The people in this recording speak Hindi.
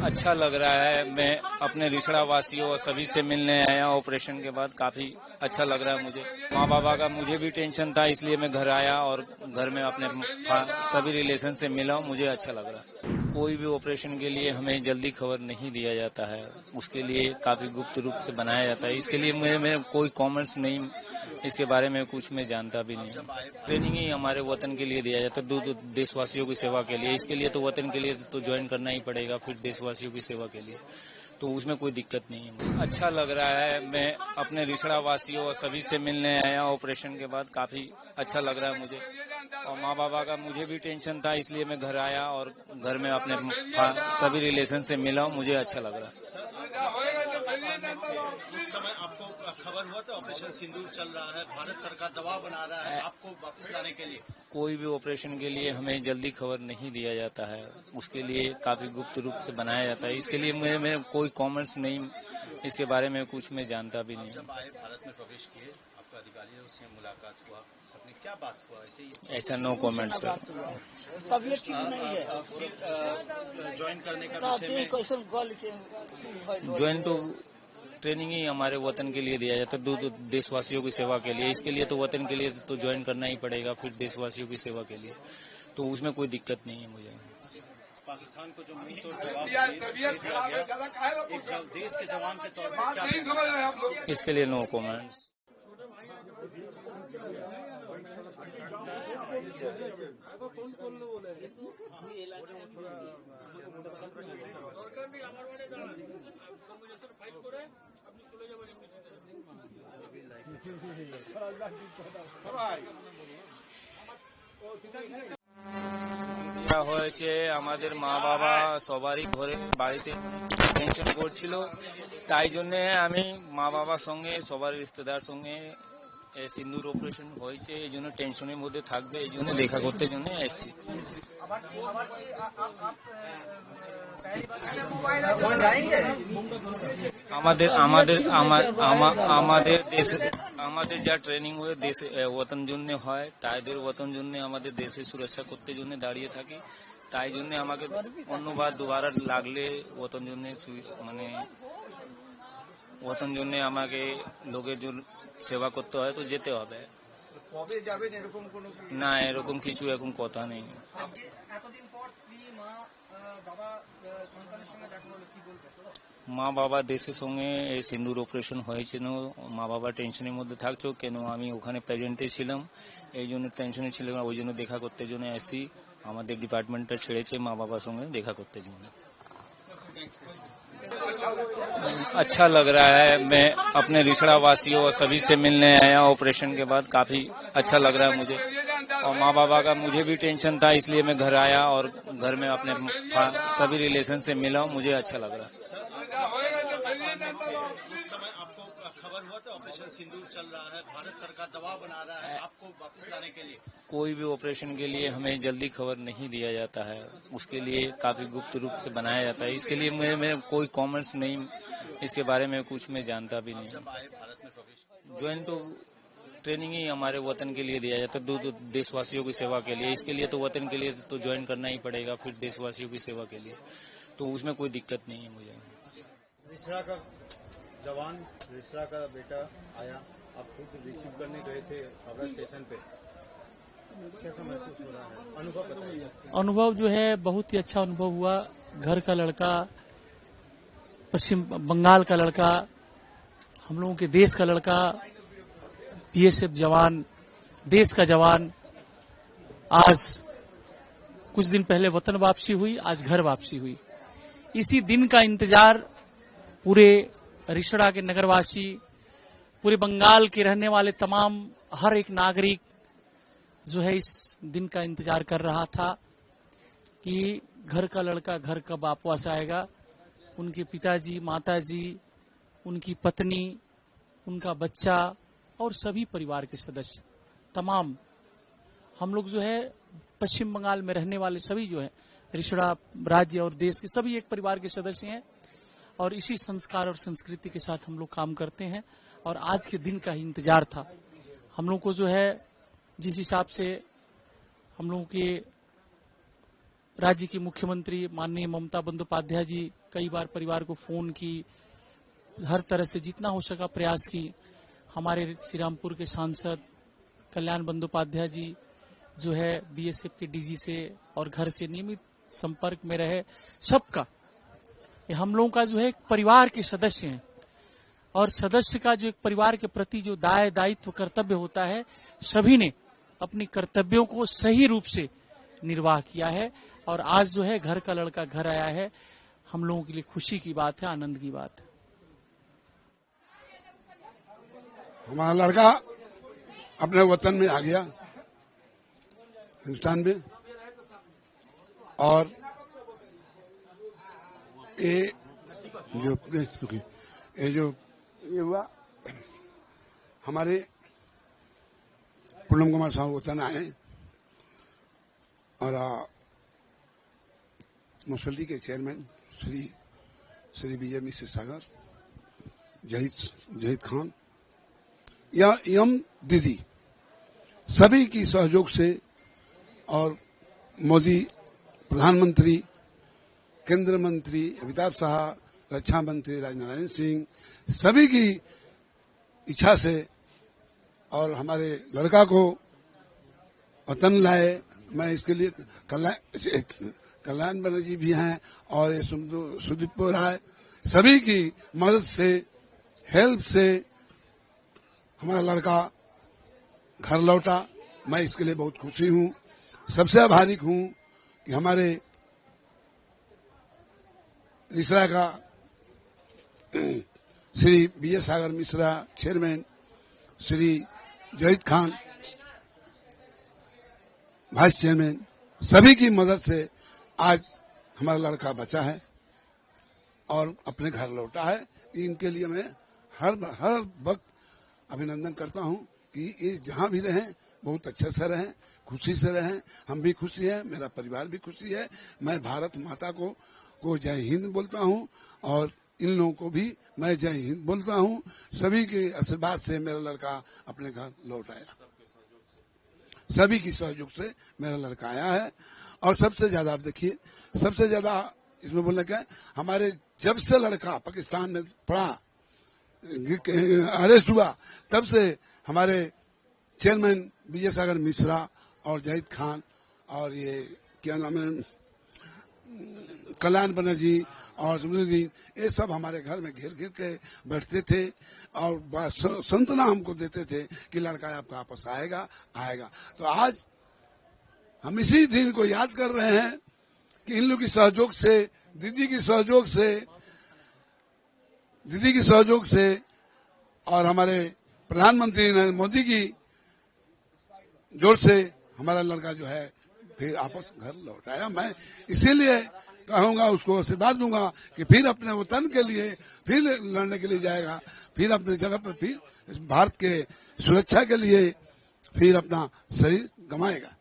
अच्छा लग रहा है। मैं अपने रिसड़ा वासियों और सभी से मिलने आया ऑपरेशन के बाद। काफी अच्छा लग रहा है मुझे। माँ बाबा का मुझे भी टेंशन था, इसलिए मैं घर आया और घर में अपने सभी रिलेशन से मिला। मुझे अच्छा लग रहा है। कोई भी ऑपरेशन के लिए हमें जल्दी खबर नहीं दिया जाता है, उसके लिए काफी गुप्त रूप से बनाया जाता है। इसके लिए मैं कोई कॉमेंट्स नहीं, इसके बारे में कुछ मैं जानता भी नहीं। ट्रेनिंग ही हमारे वतन के लिए दिया जाता है, दो देशवासियों की सेवा के लिए। इसके लिए तो वतन के लिए तो ज्वाइन करना ही पड़ेगा, फिर देशवासियों की सेवा के लिए, तो उसमें कोई दिक्कत नहीं है। अच्छा लग रहा है। मैं अपने रिसड़ा वासियों और सभी से मिलने आया ऑपरेशन के बाद। काफी अच्छा लग रहा है मुझे। और माँ बाबा का मुझे भी टेंशन था, इसलिए मैं घर आया और घर में अपने सभी रिलेशन से मिला। मुझे अच्छा लग रहा है। उस समय आपको खबर हुआ था ऑपरेशन सिंदूर चल रहा है, भारत सरकार दबाव बना रहा है आपको वापस लाने के लिए? कोई भी ऑपरेशन के लिए हमें जल्दी खबर नहीं दिया जाता है, उसके लिए काफी गुप्त रूप से बनाया जाता है। इसके लिए मैं कोई कॉमेंट्स नहीं, इसके बारे में कुछ मैं जानता भी नहीं। जब आए भारत में प्रवेश किए, आपका अधिकारियों से मुलाकात हुआ, सबने क्या बात हुआ? ऐसा नो कॉमेंट्स सर। तबीयत ठीक नहीं है। फिर ज्वाइन करने का विषय में ज्वाइन तो ट्रेनिंग ही हमारे वतन के लिए दिया जाता है, दो देशवासियों की सेवा के लिए। इसके लिए तो वतन के लिए तो ज्वाइन करना ही पड़ेगा, फिर देशवासियों की सेवा के लिए, तो उसमें कोई दिक्कत नहीं है मुझे। पाकिस्तान को जो मुंह तोड़ जवाब दिया गया, एक देश के जवान के तौर पर क्या? इसके लिए नो कॉमेंट्स। হয়েছে আমাদের মা বাবা সবারই ঘরে বাড়িতে টেনশন করছিল, তাই জন্য আমি মা বাবার সঙ্গে সবার রিশতেদার সঙ্গে সিন্দুর অপারেশন হয়েছে, এই জন্য টেনশনের মধ্যে থাকবে, এই জন্য দেখা করতে জন্য এসেছি। আমাদের আমাদের আমাদের দেশে আমাদের যা ট্রেনিং হয়ে দেশে ওতন জন্য হয়, তাদের ওতন জন্য আমাদের দেশে সুরক্ষা করতে জন্য দাঁড়িয়ে থাকি। তাই জন্য আমাকে অন্যবার দুবার লাগলে ওতন জন্য মানে ওতন জন্য আমাকে লোকের জন্য সেবা করতে হয়, তো যেতে হবে। কবে যাবেন এরকম কোনো? না, এরকম কিছু এখন কথা নেই। এতদিন পর স্ত্রী মা বাবা সন্তানের সঙ্গে দেখা হলো, কি বলবেন? মা বাবা দেশের সঙ্গে এই সিন্দুর অপারেশন হয়েছিল, মা বাবা টেনশনের মধ্যে থাকছো কেন, আমি ওখানে প্রেজেন্টে ছিলাম, এই জন্য টেনশনে ছিলাম, ওই জন্য দেখা করতে জন্য আসি। আমাদের ডিপার্টমেন্টটা ছেড়েছে মা বাবার সঙ্গে দেখা করতে জন্য। अच्छा लग रहा है। मैं अपने रिसड़ा वासियों और सभी से मिलने आया ऑपरेशन के बाद। काफी अच्छा लग रहा है मुझे। और माँ बाबा का मुझे भी टेंशन था, इसलिए मैं घर आया और घर में अपने सभी रिलेशन से मिला। मुझे अच्छा लग रहा है। उस समय आपको खबर हुआ था ऑपरेशन सिंदूर चल रहा है, भारत सरकार दबाव बना रहा है आपको वापस लाने के लिए? कोई भी ऑपरेशन के लिए हमें जल्दी खबर नहीं दिया जाता है, उसके लिए काफी गुप्त रूप से बनाया जाता है। इसके लिए मैं कोई कॉमेंट्स नहीं, इसके बारे में कुछ मैं जानता भी नहीं। जब आए भारत में प्रवेश किए, ज्वाइन तो ट्रेनिंग ही हमारे वतन के लिए दिया जाता है, दो देशवासियों की सेवा के लिए। इसके लिए तो वतन के लिए तो ज्वाइन करना ही पड़ेगा, फिर देशवासियों की सेवा के लिए, तो उसमें कोई दिक्कत नहीं है मुझे। रिसड़ा का जवान, रिसड़ा का बेटा आया, आप खुद रिसीव करने गए थे हावड़ा स्टेशन पे, कैसा महसूस हो रहा है? अनुभव बताइए। अनुभव जो है बहुत ही अच्छा अनुभव हुआ। घर का लड़का, पश्चिम बंगाल का लड़का, हम लोगों के देश का लड़का, बीएसएफ जवान, देश का जवान, आज कुछ दिन पहले वतन वापसी हुई, आज घर वापसी हुई। इसी दिन का इंतजार पूरे रिसड़ा के नगरवासी, पूरे बंगाल के रहने वाले तमाम हर एक नागरिक जो है इस दिन का इंतजार कर रहा था कि घर का लड़का घर कब वापस आएगा। उनके पिताजी, माताजी, उनकी पत्नी, उनका बच्चा और सभी परिवार के सदस्य, तमाम हम लोग जो है पश्चिम बंगाल में रहने वाले सभी जो है रिसड़ा राज्य और देश के सभी एक परिवार के सदस्य हैं और इसी संस्कार और संस्कृति के साथ हम लोग काम करते हैं। और आज के दिन का ही इंतजार था। हम लोग को जो है जिस हिसाब से हम लोगों के राज्य की मुख्यमंत्री माननीय ममता बंदोपाध्याय जी कई बार परिवार को फोन की, हर तरह से जितना हो सका प्रयास की। हमारे श्रीरामपुर के सांसद कल्याण बंदोपाध्याय जी जो है बीएसएफ के डीजी से और घर से नियमित संपर्क में रहे। सबका ये हम लोगों का जो है एक परिवार के सदस्य हैं और सदस्य का जो एक परिवार के प्रति जो दायित्व कर्तव्य होता है, सभी ने अपनी कर्तव्यों को सही रूप से निर्वाह किया है और आज जो है घर का लड़का घर आया है, हम लोगों के लिए खुशी की बात है, आनंद की बात है। हमारा लड़का अपने वतन में आ गया हिंदुस्तान में, और ये हुआ हमारे पूनम कुमार साहब वतन आए और म्यूनिसिपैलिटी के चेयरमैन श्री विजय मिश्र सागर, जहीद खान या यम दीदी, सभी की सहयोग से और मोदी प्रधानमंत्री, केंद्र मंत्री अमिताभ शाह, रक्षा मंत्री राजनारायण सिंह, सभी की इच्छा से और हमारे लड़का को वतन लाए। मैं इसके लिए कल्याण बनर्जी भी हैं और ये सुदीप राय, सभी की मदद से, हेल्प से हमारा लड़का घर लौटा। मैं इसके लिए बहुत खुशी हूं, सबसे आभारी हूं कि हमारे रिसरा का Shri Vijay Sagar Mishra chairman, Shri Zahid Khan vice chairman, सभी की मदद से आज हमारा लड़का बचा है और अपने घर लौटा है। इनके लिए मैं हर वक्त अभिनंदन करता हूं कि ये जहां भी रहें बहुत अच्छे से रहें, खुशी से रहें। हम भी खुशी हैं, मेरा परिवार भी खुशी है। मैं भारत माता को जय हिंद बोलता हूं और इन लोगों को भी मैं जय हिंद बोलता हूं। सभी के आशीर्वाद से मेरा लड़का अपने घर लौट आया, सभी की सहयोग से मेरा लड़का आया है। और सबसे ज्यादा आप देखिए, सबसे ज्यादा इसमें बोलने का हमारे जब से लड़का पाकिस्तान में पड़ा, अरेस्ट हुआ, तब से हमारे चेयरमैन विजय सागर मिश्रा और जहीद खान और ये क्या नाम है कल्याण बनर्जी और सुमरुद्दीन, ये सब हमारे घर में घेर के बैठते थे और संतना हमको देते थे कि लड़का आपका वापस आएगा। तो आज हम इसी दिन को याद कर रहे हैं कि इन लोग की सहयोग से, दीदी की सहयोग से और हमारे प्रधानमंत्री नरेंद्र मोदी की जोर से हमारा लड़का जो है फिर आपस घर लौट आया। मैं इसीलिए कहूंगा, उसको आशीर्वाद दूंगा कि फिर अपने वतन के लिए फिर लड़ने के लिए जाएगा, फिर अपने जगह पर फिर भारत के सुरक्षा के लिए फिर अपना शरीर गंवाएगा।